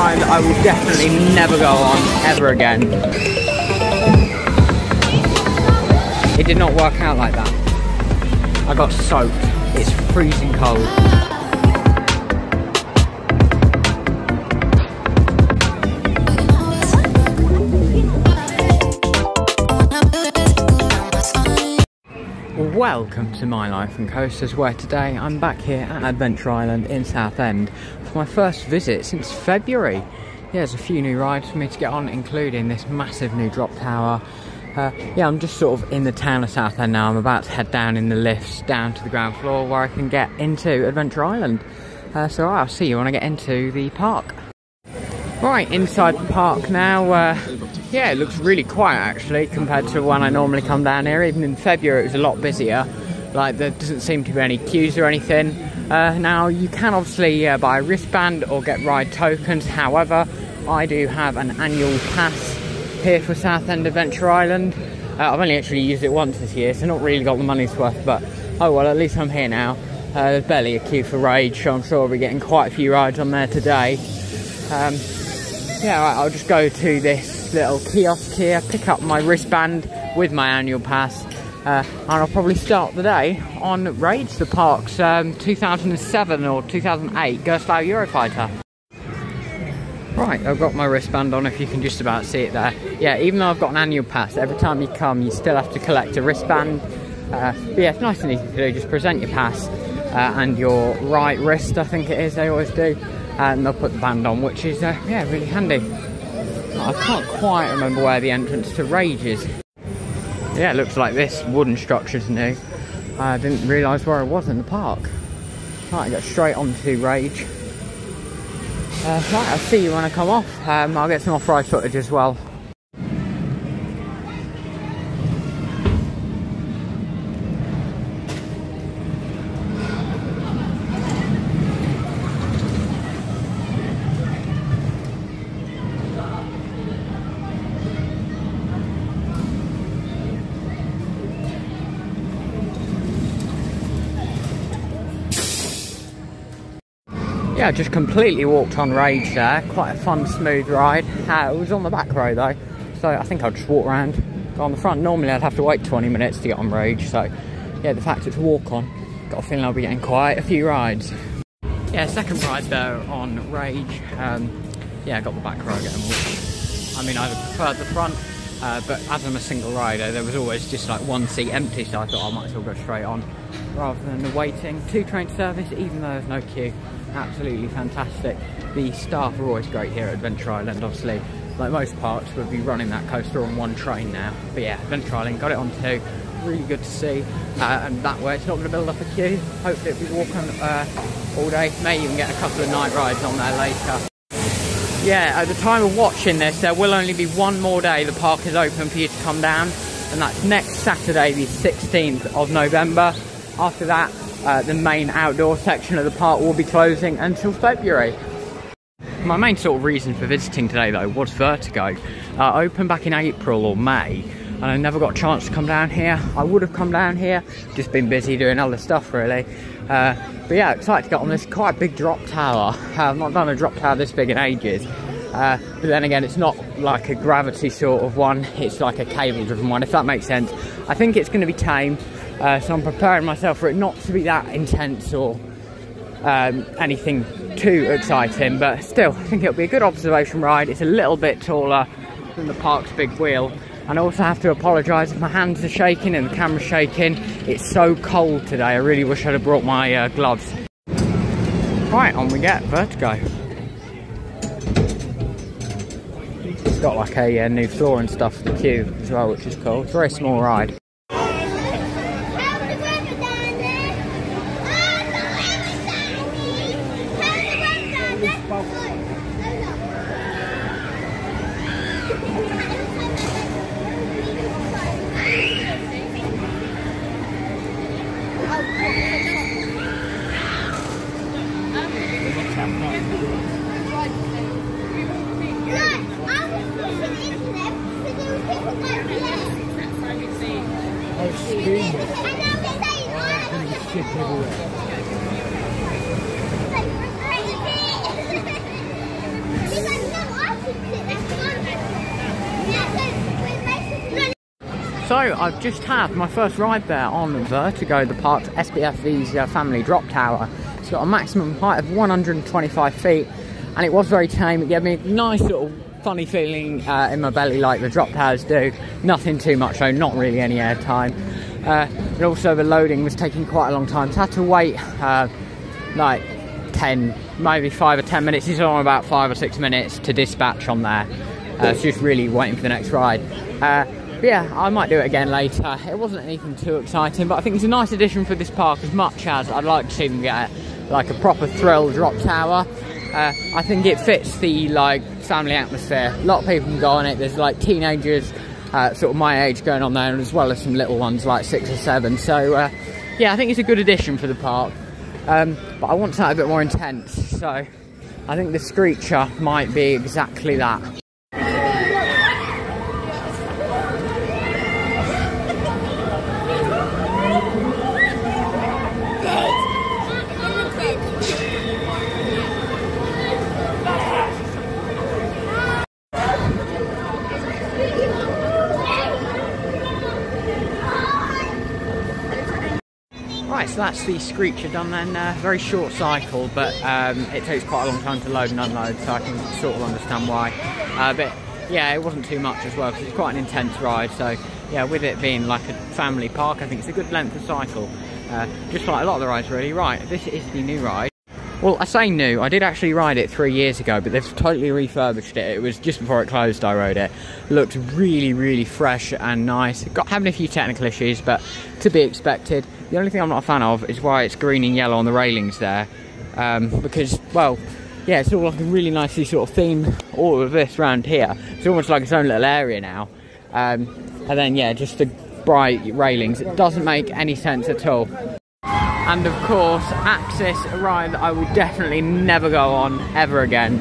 ride I will definitely never go on ever again. It did not work out like that. I got soaked. It's freezing cold. Welcome to My Life and Coasters, where today I'm back here at Adventure Island in Southend for my first visit since February. Yeah, there's a few new rides for me to get on, including this massive new drop tower. Yeah, I'm just sort of in the town of Southend now. I'm about to head down in the lifts down to the ground floor where I can get into Adventure Island. So I'll see you when I get into the park. Right, inside the park now. Yeah, it looks really quiet actually compared to when I normally come down here. Even in February it was a lot busier. Like, there doesn't seem to be any queues or anything. Now you can obviously buy a wristband or get ride tokens. However, I do have an annual pass here for Southend Adventure Island. I've only actually used it once this year, so not really got the money's worth, but oh well, at least I'm here now. There's barely a queue for Rage, so I'm sure I'll be getting quite a few rides on there today. Yeah, right, I'll just go to this little kiosk here, pick up my wristband with my annual pass, and I'll probably start the day on Rage, the park's 2007 or 2008 Gerstlauer Eurofighter. Right, I've got my wristband on, if you can just about see it there. Yeah, even though I've got an annual pass, every time you come you still have to collect a wristband. But yeah, it's nice and easy to do. Just present your pass and your right wrist, I think it is, they always do, and they'll put the band on, which is yeah, really handy. I can't quite remember where the entrance to Rage is. Yeah, it looks like this wooden structure's new. I didn't realise where I was in the park. Right, I go straight onto Rage. Right, I'll see you when I come off. I'll get some off-ride footage as well. Yeah, I just completely walked on Rage there. Quite a fun, smooth ride. It was on the back row though, so I think I'll just walk around, go on the front. Normally I'd have to wait 20 minutes to get on Rage, so yeah, the fact it's a walk on, got a feeling I'll be getting quite a few rides. Yeah, second ride there on Rage. Yeah, I got the back row getting walk. I mean, I'd have preferred the front, but as I'm a single rider, there was always just like one seat empty, so I thought I might as well go straight on rather than waiting. 2 train service, even though there's no queue. Absolutely fantastic. The staff are always great here at Adventure Island. Obviously, like most parks, we'll be running that coaster on 1 train now. But yeah, Adventure Island got it on 2. Really good to see. And that way it's not going to build up a queue. Hopefully it'll be walking all day. May even get a couple of night rides on there later. Yeah, at the time of watching this, there will only be 1 more day the park is open for you to come down, and that's next Saturday, the 16th of November. After that, the main outdoor section of the park will be closing until February. My main sort of reason for visiting today though was Vertigo. Opened back in April or May, and I never got a chance to come down here. I would have come down here, just been busy doing other stuff really. But yeah, excited to get on this quite big drop tower. I've not done a drop tower this big in ages. But then again, it's not like a gravity sort of one, it's like a cable driven one, if that makes sense. I think it's going to be tame. So I'm preparing myself for it not to be that intense or anything too exciting, but still, I think it'll be a good observation ride. It's a little bit taller than the park's big wheel, and I also have to apologise if my hands are shaking and the camera's shaking. It's so cold today, I really wish I'd have brought my gloves. Right, on we get, Vertigo. It's got like a new floor and stuff for the queue as well, which is cool. It's a very small ride. So I've just had my first ride there on Vertigo, the park's SBFV's family drop tower. It's got a maximum height of 125 feet and it was very tame. It gave me a nice sort of funny feeling in my belly like the drop towers do. Nothing too much though, not really any air time. And also the loading was taking quite a long time, so I had to wait like 10, maybe 5 or 10 minutes. It's on about 5 or 6 minutes to dispatch on there. So just really waiting for the next ride. But yeah, I might do it again later. It wasn't anything too exciting, but I think it's a nice addition for this park, as much as I'd like to see them get like a proper thrill drop tower. I think it fits the like family atmosphere. A lot of people can go on it. There's like teenagers, sort of my age, going on there, as well as some little ones like 6 or 7. So yeah, I think it's a good addition for the park. But I want something a bit more intense, so I think the Screecher might be exactly that. Right, so that's the Screecher done then. Very short cycle, but it takes quite a long time to load and unload, so I can sort of understand why. But yeah, it wasn't too much as well, because it's quite an intense ride. So yeah, with it being like a family park, I think it's a good length of cycle. Just like a lot of the rides really. Right, this is the new ride. Well, I say new, I did actually ride it 3 years ago, but they've totally refurbished it. It was just before it closed I rode it. Looked really, really fresh and nice. Having a few technical issues, but to be expected. The only thing I'm not a fan of is why it's green and yellow on the railings there. Because, well, yeah, it's all like a really nicely sort of theme, all of this around here. It's almost like its own little area now. And then, yeah, just the bright railings. It doesn't make any sense at all. And of course, Axis, a ride that I will definitely never go on ever again.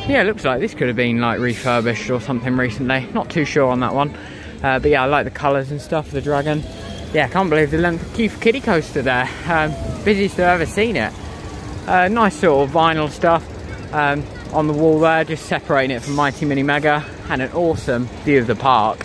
Yeah, it looks like this could have been like refurbished or something recently. Not too sure on that one. But yeah, I like the colours and stuff, the dragon. Yeah, I can't believe the length of queue for kiddie coaster there. Busiest I've ever seen it. Nice sort of vinyl stuff on the wall there, just separating it from Mighty Mini Mega, and an awesome view of the park.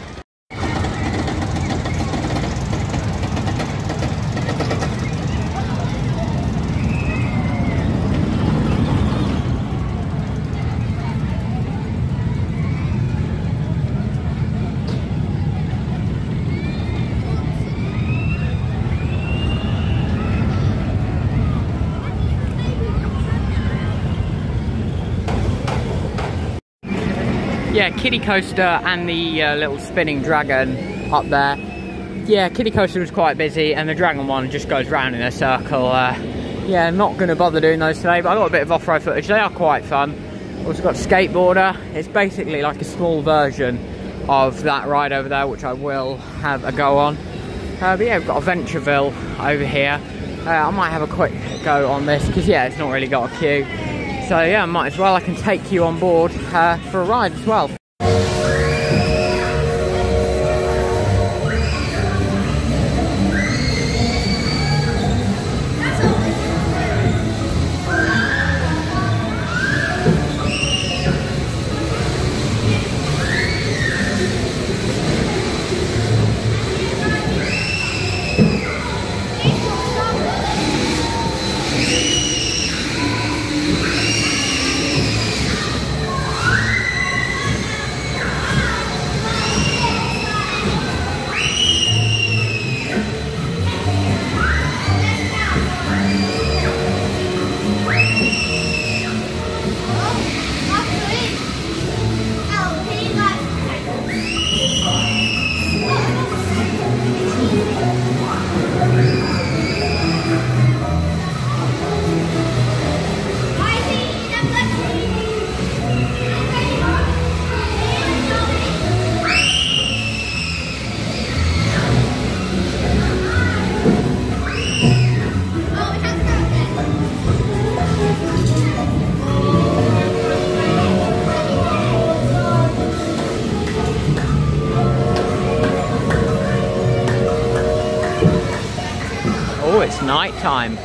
Yeah, kiddie coaster and the little spinning dragon up there. Yeah, kiddie coaster was quite busy, and the dragon one just goes round in a circle. Yeah, not going to bother doing those today, but I got a bit of off-road footage. They are quite fun. Also got skateboarder. It's basically like a small version of that ride over there, which I will have a go on. But yeah, we've got Adventureville over here. I might have a quick go on this, because yeah, it's not really got a queue. So yeah, might as well. I can take you on board for a ride as well. Oh, it's night time.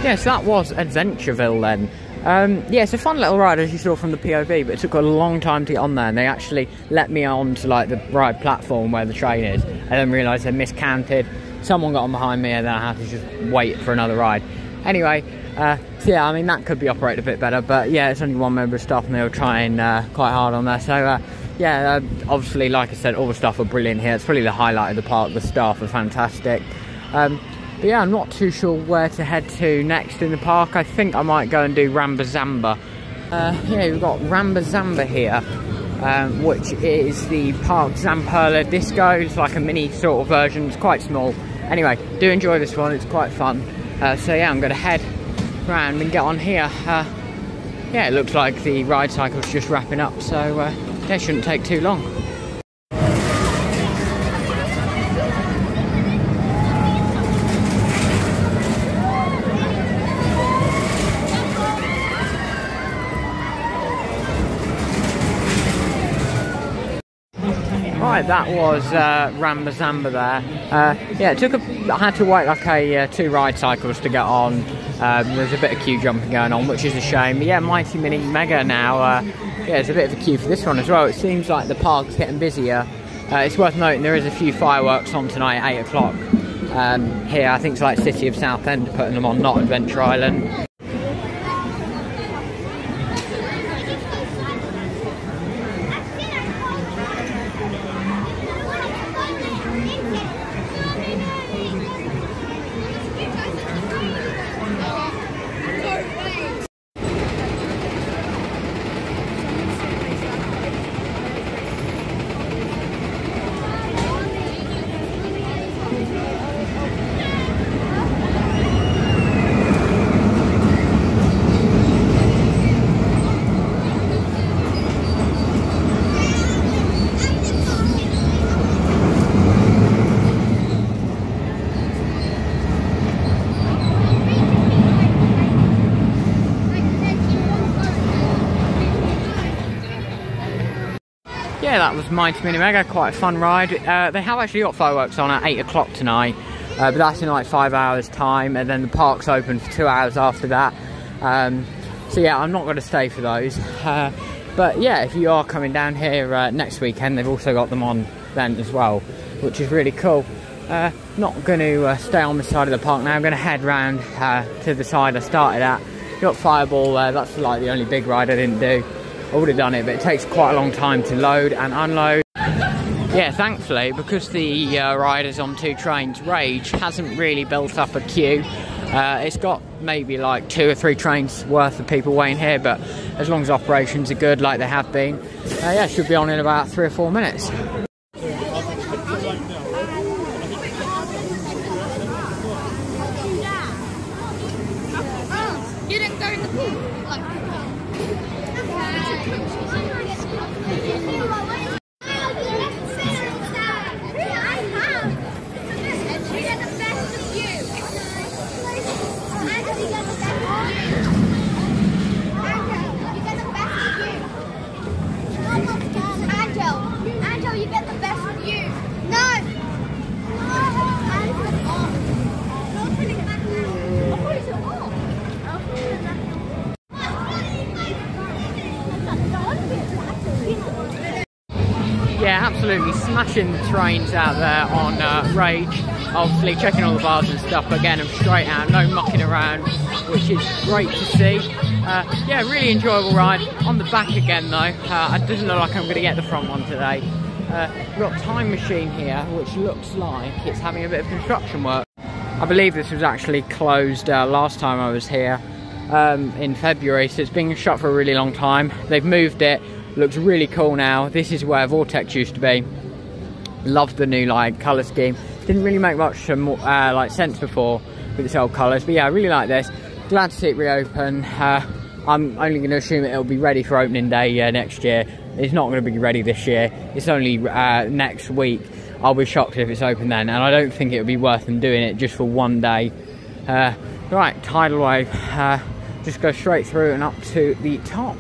Yes, that was Adventureville then. Yeah, it's a fun little ride as you saw from the POV, but it took a long time to get on there, and they actually let me on to like the ride platform where the train is, and then realised they miscounted. Someone got on behind me and then I had to just wait for another ride. Anyway, so yeah, I mean that could be operated a bit better, but yeah, it's only one member of staff and they were trying quite hard on there. So yeah, obviously like I said, all the staff are brilliant here. It's probably the highlight of the park. The staff are fantastic. But yeah, I'm not too sure where to head to next in the park. I think I might go and do Rambazamba. Yeah, we've got Rambazamba here, which is the Park Zamperla Disco. It's like a mini sort of version. It's quite small. Anyway, do enjoy this one. It's quite fun. So yeah, I'm going to head round and get on here. Yeah, it looks like the ride cycle's just wrapping up, so yeah, it shouldn't take too long. Right, that was Rambazamba there. Yeah, I had to wait like 2 ride cycles to get on. There's a bit of queue jumping going on, which is a shame. But yeah, Mighty Mini Mega now. Yeah, there's a bit of a queue for this one as well. It seems like the park's getting busier. It's worth noting there is a few fireworks on tonight at 8 o'clock. Here, I think it's like City of Southend putting them on, not Adventure Island. Yeah, that was Mighty Mini Mega, quite a fun ride. They have actually got fireworks on at 8 o'clock tonight, but that's in like 5 hours time, and then the park's open for 2 hours after that. So yeah, I'm not going to stay for those. But yeah, if you are coming down here next weekend, they've also got them on then as well, which is really cool. Not going to stay on the side of the park now. I'm going to head round to the side I started at. Got Fireball there, that's like the only big ride I didn't do. I would have done it, but it takes quite a long time to load and unload. Yeah, thankfully, because the riders on 2 trains, Rage hasn't really built up a queue. It's got maybe like 2 or 3 trains worth of people waiting here, but as long as operations are good like they have been, yeah, it should be on in about 3 or 4 minutes. You didn't go in the pool. Yeah, absolutely smashing the trains out there on Rage. Obviously checking all the bars and stuff, but getting them straight out, no mucking around, which is great to see. Yeah, really enjoyable ride. On the back again though, it doesn't look like I'm going to get the front one today. We've got Time Machine here, which looks like it's having a bit of construction work. I believe this was actually closed last time I was here in February, so it's been shut for a really long time. They've moved it. Looks really cool now. This is where Vortex used to be. Loved the new like colour scheme. Didn't really make much like sense before with its old colours, but yeah, I really like this. Glad to see it reopen. I'm only going to assume it'll be ready for opening day next year. It's not going to be ready this year. It's only next week. I'll be shocked if it's open then, and I don't think it would be worth them doing it just for one day. Right, tidal wave. Just go straight through and up to the top.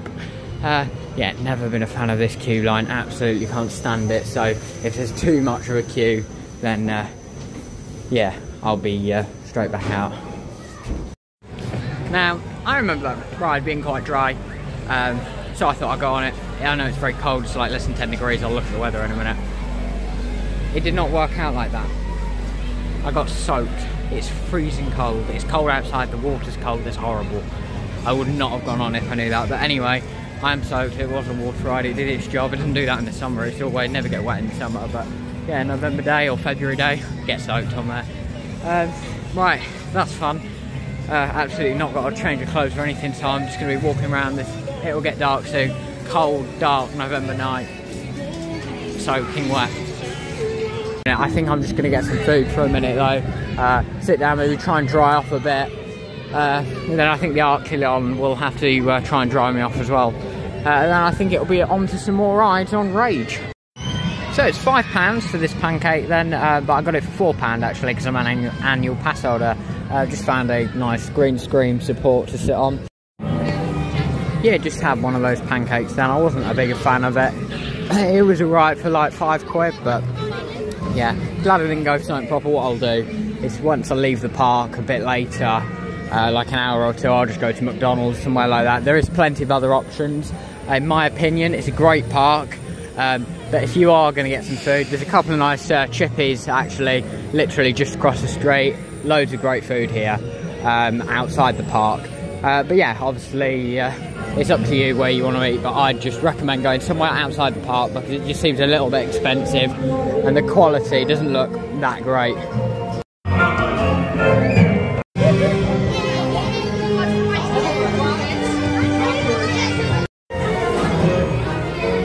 Yeah, never been a fan of this queue line, absolutely can't stand it, so if there's too much of a queue, then yeah, I'll be straight back out. Now, I remember that ride being quite dry, so I thought I'd go on it. I know it's very cold, it's like less than 10 degrees, I'll look at the weather in a minute. It did not work out like that. I got soaked. It's freezing cold, it's cold outside, the water's cold, it's horrible. I would not have gone on if I knew that, but anyway, I'm soaked. It was a water ride, it did its job. It doesn't do that in the summer, it's always never get wet in the summer, but yeah, November day or February day, get soaked on there. Right, that's fun. Absolutely not got to change of clothes or anything, so I'm just going to be walking around this. It will get dark soon. Cold, dark November night, soaking wet. I think I'm just going to get some food for a minute though. Sit down, maybe try and dry off a bit. And then I think the Arculon will have to try and dry me off as well. And then I think it'll be on to some more rides on Rage. So it's £5 for this pancake then, but I got it for £4 actually because I'm an annual pass holder. Just found a nice green screen support to sit on. Yeah, just had one of those pancakes then. I wasn't a big fan of it. It was alright for like £5, but yeah, glad I didn't go for something proper. What I'll do is once I leave the park a bit later, like an hour or two, I'll just go to McDonald's, somewhere like that. There is plenty of other options. In my opinion, it's a great park. But if you are going to get some food, there's a couple of nice chippies actually, literally just across the street. Loads of great food here outside the park. But yeah, obviously it's up to you where you want to eat, but I'd just recommend going somewhere outside the park because it just seems a little bit expensive and the quality doesn't look that great.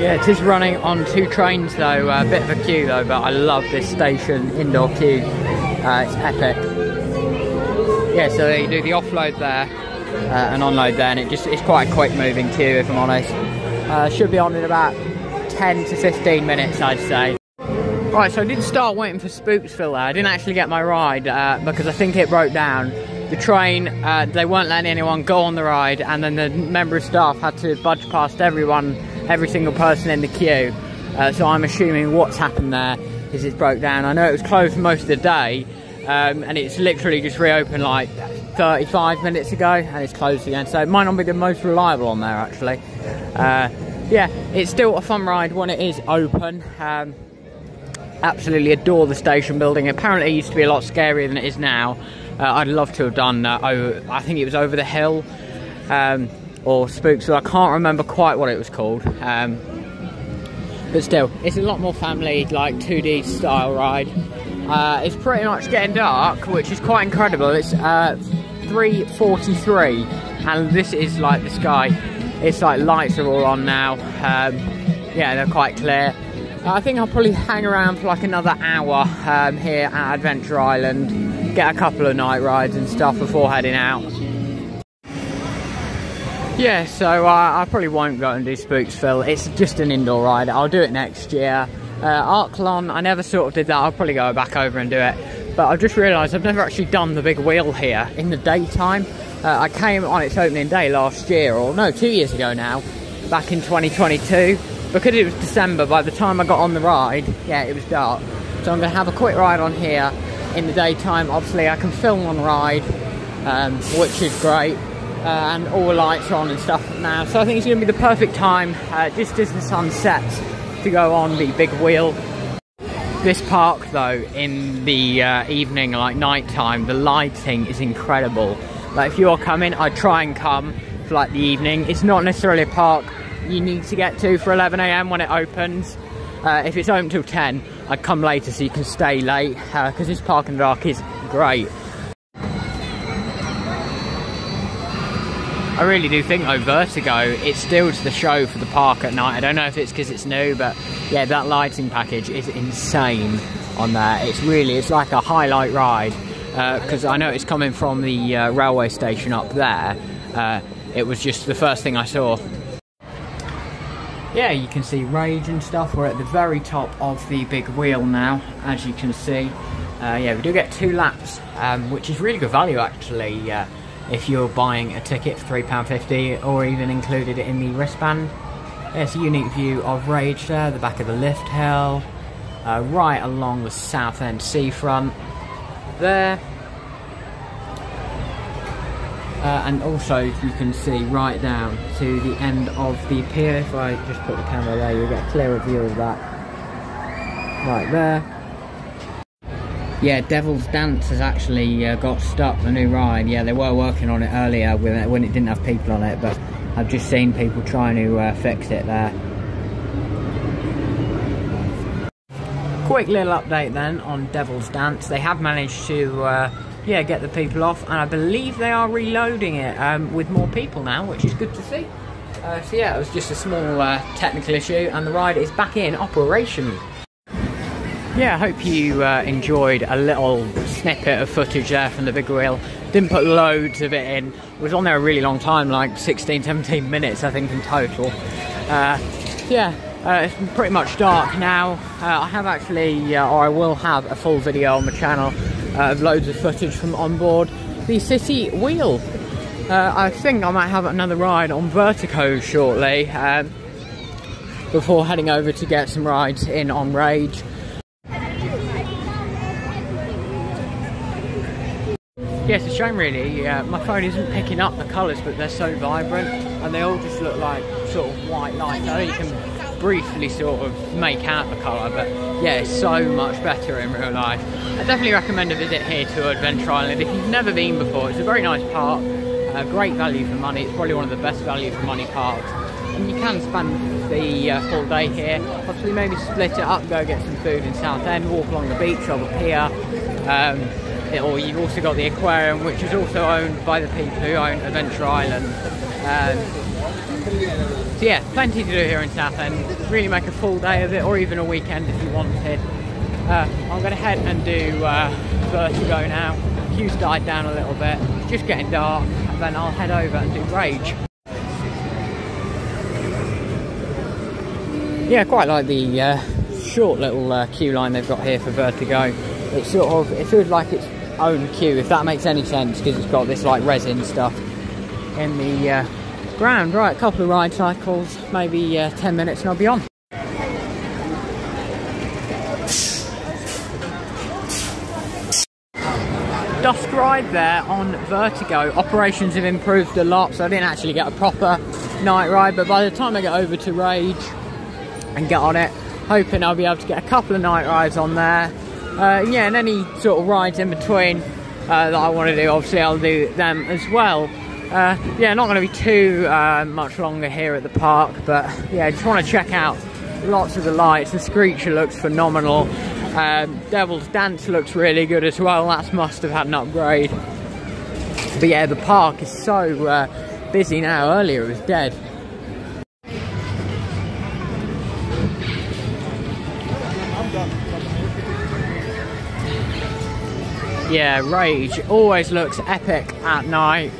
Yeah, it is running on 2 trains though, a bit of a queue though, but I love this station indoor queue, it's epic. Yeah, so you do the offload there and unload there, and it's quite a quick moving queue if I'm honest. Should be on in about 10 to 15 minutes I'd say. Right, so I did start waiting for Spooksville there. I didn't actually get my ride because I think it broke down. The train, they weren't letting anyone go on the ride, and then the member of staff had to budge past every single person in the queue. So I'm assuming what's happened there is it's broke down. I know it was closed for most of the day, and it's literally just reopened like 35 minutes ago, and it's closed again. So it might not be the most reliable on there actually. Yeah, it's still a fun ride when it is open. Absolutely adore the station building. Apparently it used to be a lot scarier than it is now. I'd love to have done, I think it was Over the Hill, or Spooksville. I can't remember quite what it was called. But still, it's a lot more family, like 2D style ride. It's pretty much getting dark, which is quite incredible. It's 3:43, and this is like the sky. It's like lights are all on now. Yeah, they're quite clear. I think I'll probably hang around for like another hour here at Adventure Island, get a couple of night rides and stuff before heading out. Yeah, so I probably won't go and do Spooksville. It's just an indoor ride. I'll do it next year. Arklon, I never sort of did that. I'll probably go back over and do it. But I've just realised I've never actually done the big wheel here in the daytime. I came on its opening day last year, or no, 2 years ago now, back in 2022. Because it was December, by the time I got on the ride, yeah, it was dark. So I'm going to have a quick ride on here in the daytime. Obviously, I can film on ride, which is great. And all the lights are on and stuff now. So I think it's going to be the perfect time, just as the sun sets, to go on the big wheel. This park, though, in the evening, like night time, the lighting is incredible. Like, if you're coming, I'd try and come for like the evening. It's not necessarily a park you need to get to for 11 AM when it opens. If it's open till 10, I'd come later so you can stay late, because this park in the dark is great. I really do think though, Vertigo, it steals the show for the park at night. I don't know if it's because it's new, but yeah, that lighting package is insane on there. It's like a highlight ride, because I know it's coming from the railway station up there. It was just the first thing I saw. Yeah, you can see Rage and stuff. We're at the very top of the big wheel now, as you can see. Yeah, we do get 2 laps, which is really good value actually, if you're buying a ticket for £3.50 or even included it in the wristband. There's a unique view of Rage there, the back of the lift hill, right along the Southend seafront there. And also you can see right down to the end of the pier. If I just put the camera there, you'll get a clearer view of that right there. Yeah, Devil's Dance has actually got stuck, the new ride. Yeah, they were working on it earlier when it didn't have people on it, but I've just seen people trying to fix it there. Quick little update then on Devil's Dance. They have managed to yeah, get the people off, and I believe they are reloading it with more people now, which is good to see. So yeah, it was just a small technical issue, and the ride is back in operation. Yeah, I hope you enjoyed a little snippet of footage there from the big wheel. Didn't put loads of it in. It was on there a really long time, like 16, 17 minutes I think in total. Yeah, it's pretty much dark now. I have actually, or I will have a full video on the channel of loads of footage from on board the City Wheel. I think I might have another ride on Vertigo shortly, before heading over to get some rides in on Rage. Yeah, it's a shame really, my phone isn't picking up the colours, but they're so vibrant and they all just look like sort of white lights. I know you can briefly sort of make out the colour, but yeah, it's so much better in real life. I definitely recommend a visit here to Adventure Island if you've never been before. It's a very nice park, great value for money. It's probably one of the best value for money parks. And you can spend the full day here. Possibly maybe split it up, go get some food in Southend, walk along the beach or the pier. Or you've also got the aquarium, which is also owned by the people who own Adventure Island. So yeah, plenty to do here in Southend. Really make a full day of it, or even a weekend if you wanted. I'm going to head and do Vertigo now. Queue's died down a little bit. It's just getting dark, and then I'll head over and do Rage. Yeah, I quite like the short little queue line they've got here for Vertigo. It feels like its own queue, if that makes any sense, because it's got this like resin stuff in the ground. Right, a couple of ride cycles, maybe 10 minutes and I'll be on. Dusk ride there on Vertigo. Operations have improved a lot, so I didn't actually get a proper night ride, but by the time I get over to Rage and get on it, hoping I'll be able to get a couple of night rides on there. Yeah, and any sort of rides in between that I want to do, obviously I'll do them as well. Yeah, not going to be too much longer here at the park, but yeah, I just want to check out lots of the lights. The Screecher looks phenomenal. Devil's Dance looks really good as well. That must have had an upgrade. But yeah, the park is so busy now. Earlier it was dead. Yeah, Rage always looks epic at night.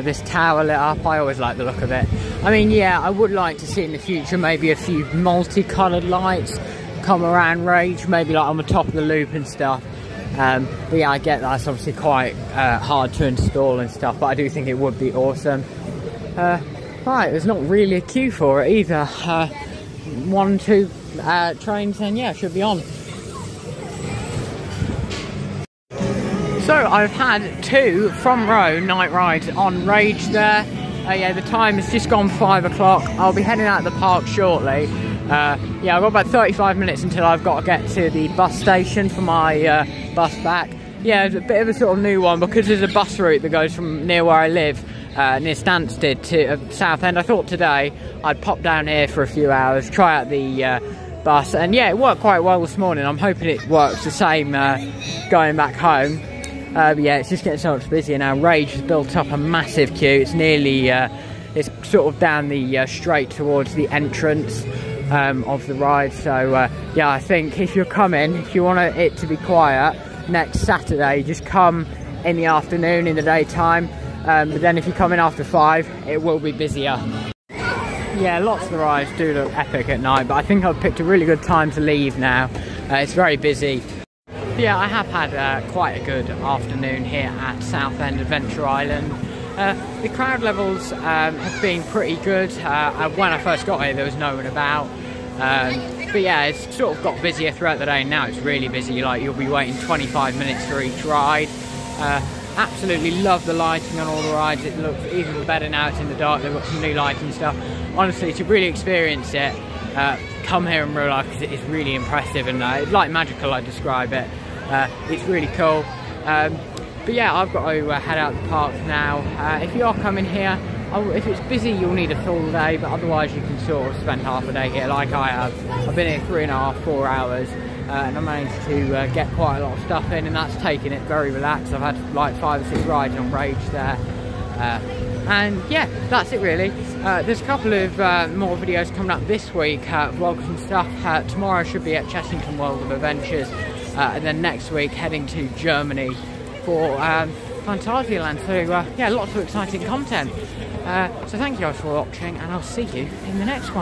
This tower lit up, I always like the look of it. I mean, yeah, I would like to see in the future maybe a few multicoloured lights come around Rage, maybe like on the top of the loop and stuff. But yeah, I get that's obviously quite hard to install and stuff, but I do think it would be awesome. Right, there's not really a queue for it either. 1, 2 trains, and yeah, should be on. So I've had 2 from row night rides on Rage there. Yeah, the time has just gone 5 o'clock. I'll be heading out of the park shortly. Yeah, I've got about 35 minutes until I've got to get to the bus station for my bus back. Yeah, it's a bit of a sort of new one because there's a bus route that goes from near where I live, near Stansted, to Southend. I thought today I'd pop down here for a few hours, try out the bus, and yeah, it worked quite well this morning. I'm hoping it works the same going back home. But yeah, it's just getting so much busier now. Rage has built up a massive queue. It's nearly, it's sort of down the straight towards the entrance of the ride. So yeah, I think if you're coming, if you want it to be quiet next Saturday, just come in the afternoon, in the daytime. But then if you come in after 5, it will be busier. Yeah, lots of the rides do look epic at night, but I think I've picked a really good time to leave now. It's very busy. Yeah, I have had quite a good afternoon here at Southend Adventure Island. The crowd levels have been pretty good. When I first got here there was no one about. But yeah, it's sort of got busier throughout the day. Now it's really busy, like you'll be waiting 25 minutes for each ride. Absolutely love the lighting on all the rides. It looks even better now it's in the dark. They've got some new lighting stuff. Honestly, to really experience it, come here in real life, because it is really impressive, and like magical, I describe it. It's really cool. But yeah, I've got to head out the park now. If you are coming here, if it's busy, you'll need a full day, but otherwise you can sort of spend half a day here like I have. I've been here 3.5, 4 hours, and I managed to get quite a lot of stuff in, and that's taken it very relaxed. I've had like 5 or 6 rides on Rage there. And yeah, that's it really. There's a couple of more videos coming up this week, vlogs and stuff. Tomorrow I should be at Chessington World of Adventures, and then next week heading to Germany for Phantasialand. So yeah, lots of exciting content. So thank you guys for watching, and I'll see you in the next one.